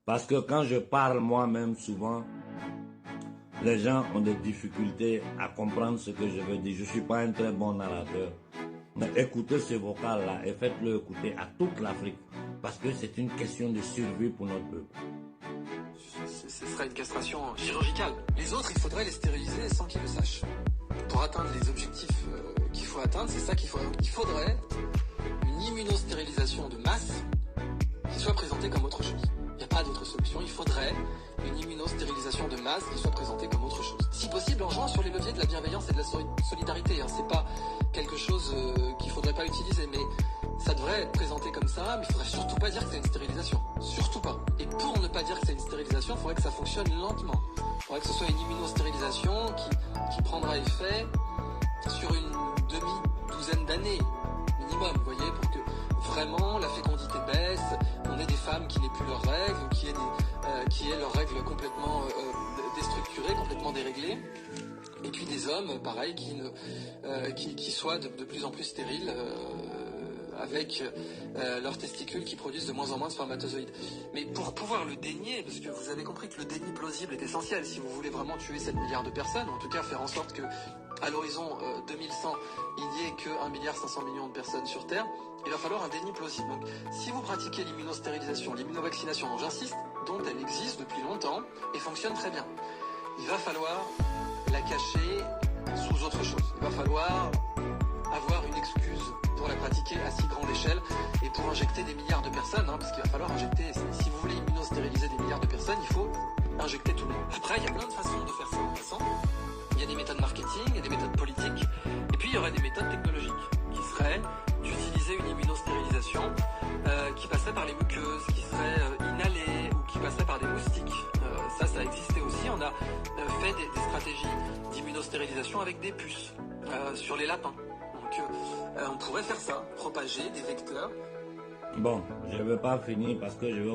Parce que quand je parle moi-même souvent, les gens ont des difficultés à comprendre ce que je veux dire. Je ne suis pas un très bon narrateur. Mais écoutez ce vocal-là et faites-le écouter à toute l'Afrique. Parce que c'est une question de survie pour notre peuple. Ce serait une castration chirurgicale. Les autres, il faudrait les stériliser sans qu'ils le sachent. Pour atteindre les objectifs qu'il faut atteindre, c'est ça qu'il faudrait. Il faudrait une immunostérilisation de masse qui soit présentée comme autre chose. Il n'y a pas d'autre solution. Il faudrait une immunostérilisation de masse qui soit présentée comme autre chose. Si possible, en jouant sur les leviers de la bienveillance et de la solidarité. C'est pas quelque chose qu'il faudrait pas utiliser, mais ça devrait être présenté comme ça, mais il faudrait surtout pas dire que c'est une stérilisation. Surtout pas. Et pour ne pas dire que c'est une stérilisation, il faudrait que ça fonctionne lentement. Il faudrait que ce soit une immunostérilisation qui prendra effet sur une demi-douzaine d'années minimum, vous voyez, pour que vraiment la fécondité baisse, on ait des femmes qui n'aient plus leurs règles, ou qui aient leurs règles complètement déstructurées, complètement déréglées. Et puis des hommes, pareil, qui soient de plus en plus stériles, avec leurs testicules qui produisent de moins en moins de spermatozoïdes. Mais pour pouvoir le dénier, parce que vous avez compris que le déni plausible est essentiel si vous voulez vraiment tuer 7 milliards de personnes, ou en tout cas faire en sorte que à l'horizon 2100, il n'y ait que 1,5 milliard de personnes sur Terre, il va falloir un déni plausible. Donc, si vous pratiquez l'immunostérilisation, l'immunovaccination, dont j'insiste, dont elle existe depuis longtemps et fonctionne très bien, il va falloir la cacher sous autre chose. Il va falloir avoir une excuse pour la pratiquer à si grande échelle et pour injecter des milliards de personnes, parce qu'il va falloir injecter, si vous voulez immunostériliser des milliards de personnes, il faut injecter tout le monde. Après, il y a plein de façons de faire ça en passant. Il y a des méthodes marketing, il y a des méthodes politiques, et puis il y aurait des méthodes technologiques qui seraient d'utiliser une immunostérilisation qui passerait par les muqueuses, qui serait inhalée ou qui passerait par des moustiques. Ça existait aussi. On a fait des stratégies d'immunostérilisation avec des puces sur les lapins. Donc on pourrait faire ça, propager des vecteurs. Bon, je ne vais pas finir parce que je vais